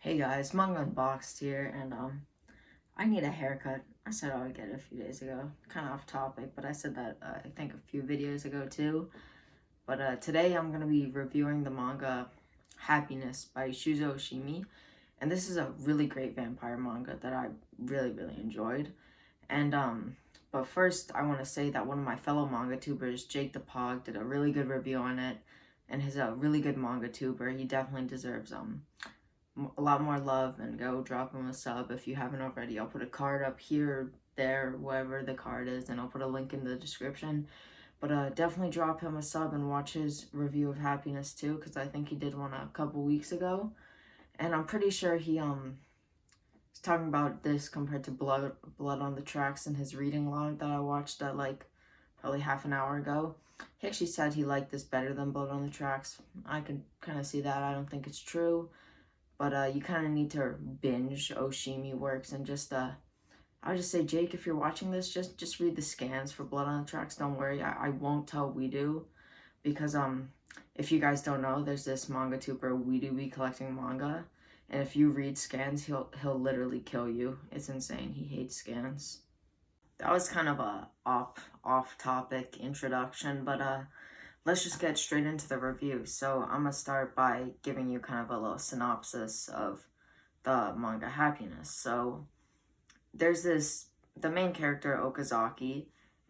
Hey guys, Manga Unboxed here, and I need a haircut. I said I would get it a few days ago. Kind of off topic, but I said that I think a few videos ago too. But today I'm gonna be reviewing the manga Happiness by Shuzo Oshimi, and this is a really great vampire manga that I really enjoyed. And but first I want to say that one of my fellow manga tubers, Jake the Pog, did a really good review on it, and he's a really good manga tuber. He definitely deserves a lot more love, and go drop him a sub if you haven't already. I'll put a card up here, there, wherever the card is, and I'll put a link in the description. But definitely drop him a sub and watch his review of Happiness too, because I think he did one a couple weeks ago. And I'm pretty sure he is talking about this compared to Blood on the Tracks in his reading log that I watched like probably half an hour ago. He actually said he liked this better than Blood on the Tracks. I can kind of see that. I don't think it's true. But you kind of need to binge Oshimi works, and just I would just say, Jake, if you're watching this, just read the scans for Blood on the Tracks. Don't worry, I won't tell We Do, because if you guys don't know, there's this manga tuber We Do be collecting manga, and if you read scans, he'll literally kill you. It's insane. He hates scans. That was kind of a off topic introduction, but let's just get straight into the review. So I'm gonna start by giving you kind of a little synopsis of the manga Happiness. So there's the main character Okazaki,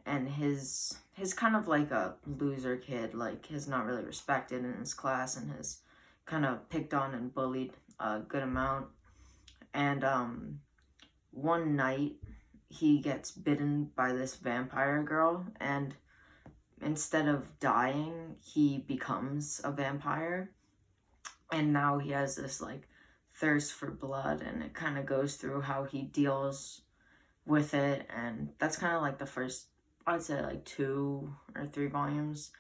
and his kind of like a loser kid, like he's not really respected in his class and is kind of picked on and bullied a good amount. And one night he gets bitten by this vampire girl, and instead of dying, he becomes a vampire. And now he has this like thirst for blood, and it kind of goes through how he deals with it. And that's kind of like the first, I'd say, like 2 or 3 volumes.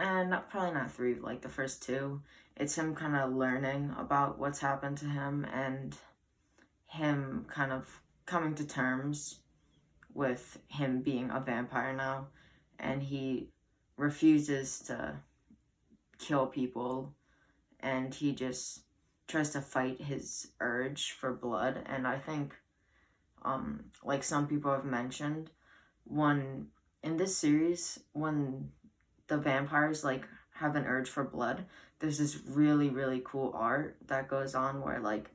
And probably not 3, like the first 2. It's him kind of learning about what's happened to him, and him kind of coming to terms with him being a vampire now. And he refuses to kill people, and he just tries to fight his urge for blood. And I think like some people have mentioned, when in this series, when the vampires like have an urge for blood, there's this really cool art that goes on where like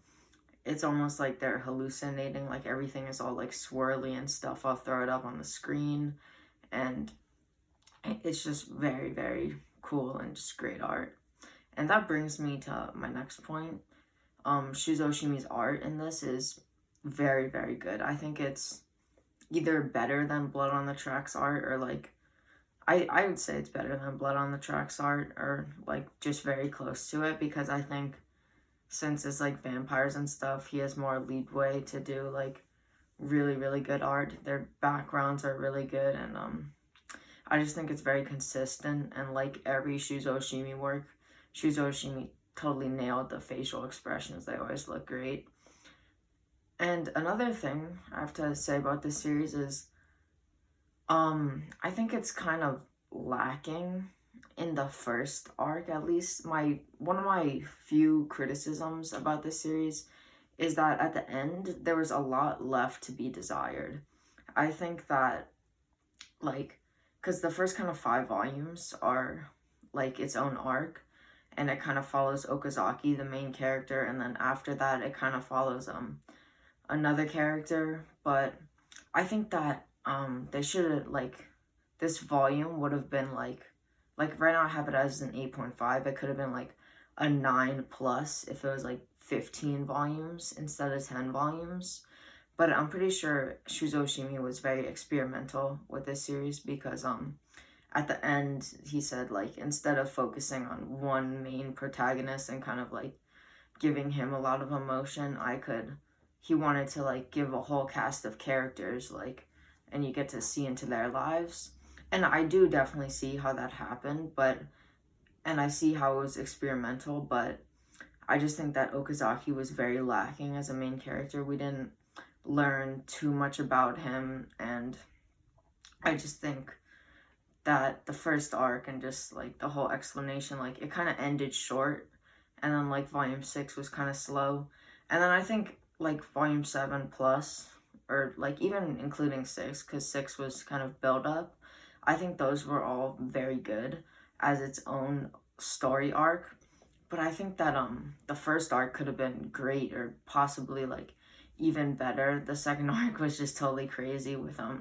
it's almost like they're hallucinating, like everything is all like swirly and stuff. I'll throw it up on the screen, and it's just very cool and just great art. And that brings me to my next point. Shuzo Oshimi's art in this is very good. I think it's either better than Blood on the Tracks art, or like I would say it's better than Blood on the Tracks art, or like just very close to it, because I think since it's like vampires and stuff, he has more leadway to do like really good art. Their backgrounds are really good, and I just think it's very consistent. And like every Shuzo Oshimi work, Shuzo Oshimi totally nailed the facial expressions. They always look great. And another thing I have to say about this series is I think it's kind of lacking in the first arc. At least one of my few criticisms about this series is that at the end there was a lot left to be desired. I think that like, because the first kind of 5 volumes are like its own arc, and it kind of follows Okazaki, the main character, and then after that it kind of follows another character. But I think that they should have, like, this volume would have been like right now I have it as an 8.5. It could have been like a 9+ if it was like 15 volumes instead of 10 volumes. But I'm pretty sure Shuzo Oshimi was very experimental with this series, because at the end he said like instead of focusing on one main protagonist and kind of like giving him a lot of emotion, he wanted to like give a whole cast of characters, like, and you get to see into their lives. And I do definitely see how that happened, and I see how it was experimental, but I just think that Okazaki was very lacking as a main character. We didn't learn too much about him, and I just think that the first arc and just like the whole explanation, like it kind of ended short, and then like volume 6 was kind of slow, and then I think like volume 7 plus, or like even including 6, because 6 was kind of build up, I think those were all very good as its own story arc. But I think that the first arc could have been great, or possibly like even better. The second arc was just totally crazy with a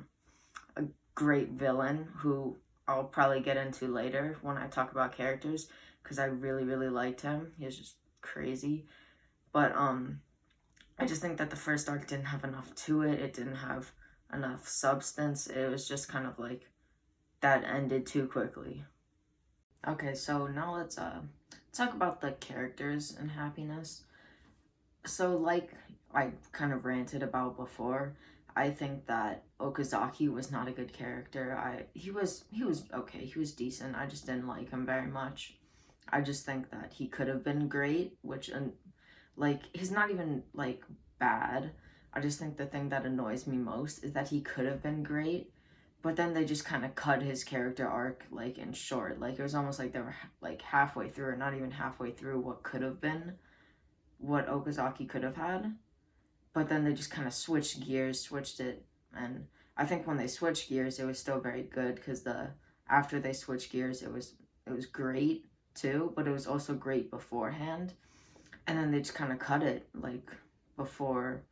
great villain who I'll probably get into later when I talk about characters, because I really really liked him. He was just crazy. But I just think that the first arc didn't have enough to it. It didn't have enough substance. It was just kind of like that ended too quickly. Okay, so now let's talk about the characters in Happiness. So like I kind of ranted about before, I think that Okazaki was not a good character. He was okay. He was decent. I just didn't like him very much. I just think that he could have been great, which and like he's not even like bad. I just think the thing that annoys me most is that he could have been great, but then they just kind of cut his character arc like in short. Like it was almost like they were like halfway through, or not even halfway through what could have been, what Okazaki could have had. But then they just kind of switched gears, switched it, and I think when they switched gears, it was still very good, because after they switched gears, it was great too, but it was also great beforehand, and then they just kind of cut it like before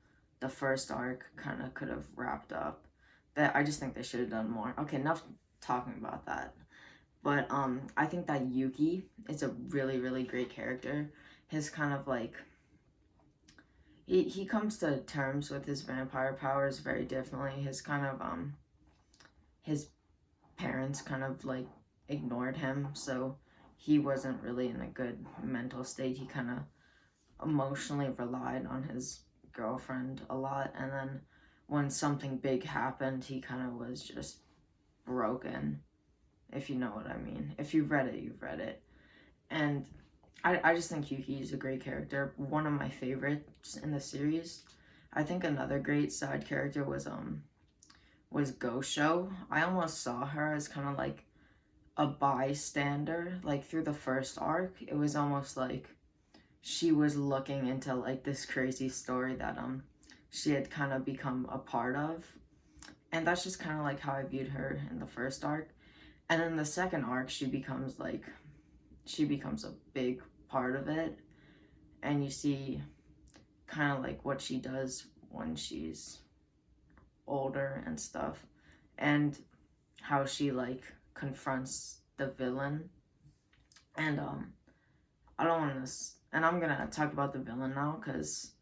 the first arc kind of could have wrapped up. That I just think they should have done more. Okay, enough talking about that. But I think that Yuki is a really really great character. His kind of like he comes to terms with his vampire powers very differently. His kind of his parents kind of like ignored him, so he wasn't really in a good mental state. He kind of emotionally relied on his girlfriend a lot, and then when something big happened, he kind of was just broken, if you know what I mean. If you've read it, you've read it. And I just think Yuki is a great character, one of my favorites in the series. I think another great side character was Gosho. I almost saw her as kind of like a bystander, like through the first arc. It was almost like she was looking into like this crazy story that she had kind of become a part of. And that's just kind of like how I viewed her in the first arc. And in the second arc, she becomes a big part of it, and you see kind of like what she does when she's older and stuff, and how she like confronts the villain. And I don't want to, and I'm gonna talk about the villain now because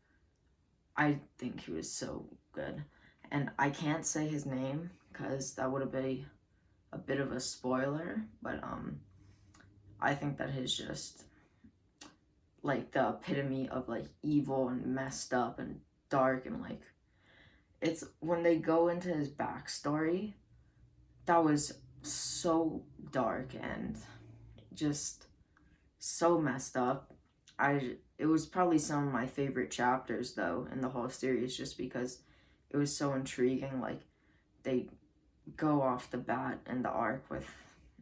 I think he was so good, and I can't say his name because that would have been a bit of a spoiler, but I think that he's just like the epitome of like evil and messed up and dark, and like it's when they go into his backstory, that was so dark and just so messed up. It was probably some of my favorite chapters though in the whole series, just because it was so intriguing. Like they go off the bat in the arc with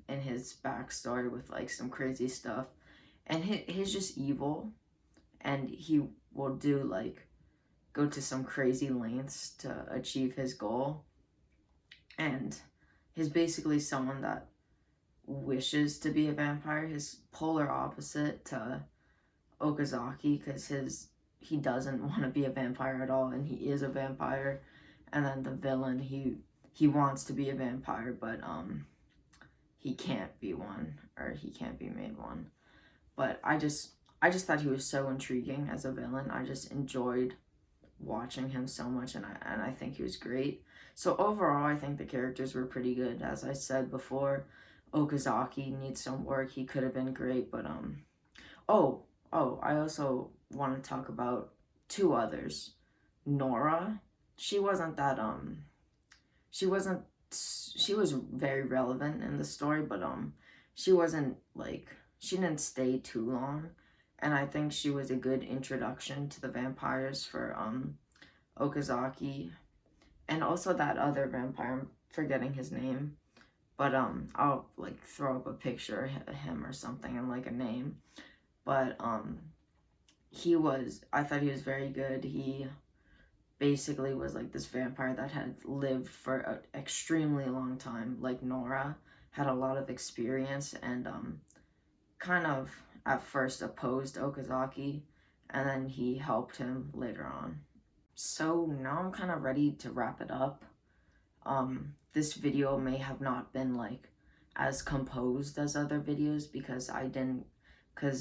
in his backstory with like some crazy stuff, and he's just evil, and he will do like go to some crazy lengths to achieve his goal, and he's basically someone that wishes to be a vampire, his polar opposite to Okazaki, because he doesn't want to be a vampire at all, and he is a vampire. And then the villain, he wants to be a vampire, but he can't be one, or he can't be made one. But I just thought he was so intriguing as a villain. I just enjoyed watching him so much, and I think he was great. So overall, I think the characters were pretty good. As I said before, Okazaki needs some work. He could have been great, but oh, I also want to talk about two others. Nora, she wasn't that she wasn't she was very relevant in the story, but she wasn't like she didn't stay too long, and I think she was a good introduction to the vampires for Okazaki, and also that other vampire, I'm forgetting his name, but I'll like throw up a picture of him or something and like a name. but I thought he was very good. He basically was like this vampire that had lived for an extremely long time, like Nora, had a lot of experience, and kind of at first opposed Okazaki, and then he helped him later on. So now I'm kind of ready to wrap it up. This video may have not been like as composed as other videos because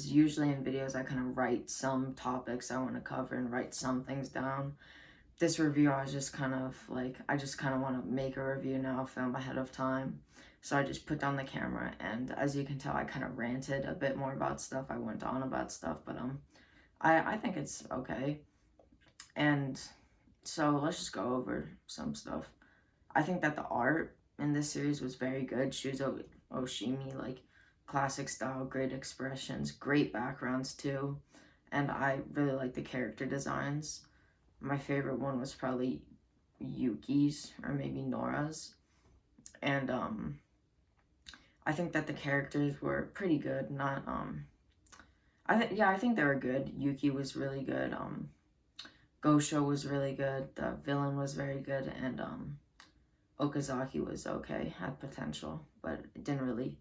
usually in videos I kind of write some topics I want to cover and write some things down. This review I was just kind of like, I just kind of want to make a review now, film ahead of time. So I just put down the camera, and as you can tell, I kind of ranted a bit more about stuff. I went on about stuff, but I think it's okay. And so let's just go over some stuff. I think that the art in this series was very good. Shuzo Oshimi, like classic style, great expressions, great backgrounds too. And I really like the character designs. My favorite one was probably Yuki's or maybe Nora's. And I think that the characters were pretty good. Not I think they were good. Yuki was really good. Gosho was really good. The villain was very good, and Okazaki was okay, had potential, but it didn't really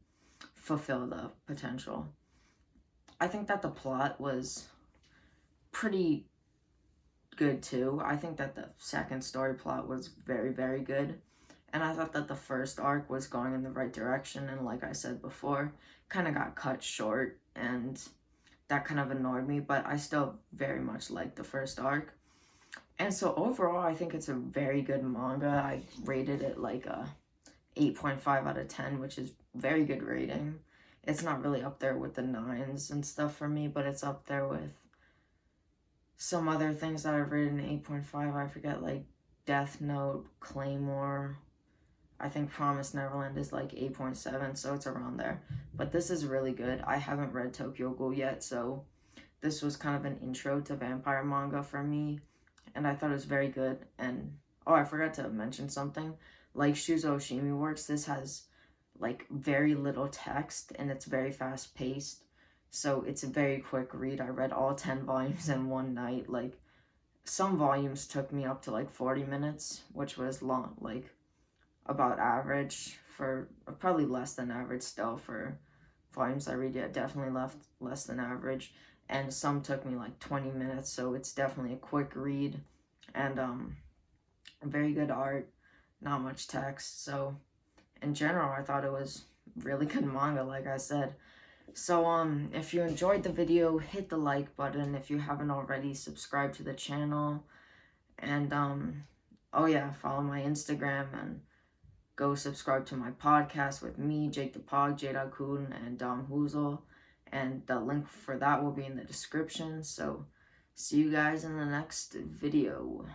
fulfill the potential. I think that the plot was pretty good too. I think that the second story plot was very, very good. And I thought that the first arc was going in the right direction, and like I said before, kind of got cut short, and that kind of annoyed me, but I still very much liked the first arc. And so overall, I think it's a very good manga. I rated it like a 8.5 out of 10, which is very good rating. It's not really up there with the 9s and stuff for me, but it's up there with some other things that I've rated an 8.5. I forget, like Death Note, Claymore. I think Promised Neverland is like 8.7, so it's around there. But this is really good. I haven't read Tokyo Ghoul yet, so this was kind of an intro to vampire manga for me, and I thought it was very good. And oh, I forgot to mention something. Like Shuzo Oshimi works, this has like very little text, and it's very fast paced, so it's a very quick read. I read all 10 volumes in one night. Like some volumes took me up to like 40 minutes, which was long, like about average for probably less than average still for volumes I read. Yeah, definitely less than average. And some took me like 20 minutes, so it's definitely a quick read, and very good art, not much text. So in general, I thought it was really good manga, like I said. So if you enjoyed the video, hit the like button. If you haven't already, subscribe to the channel, and oh yeah, follow my Instagram, and go subscribe to my podcast with me, Jake the Pog, Jada-kun, and Dom Hoozle. And the link for that will be in the description. So see you guys in the next video.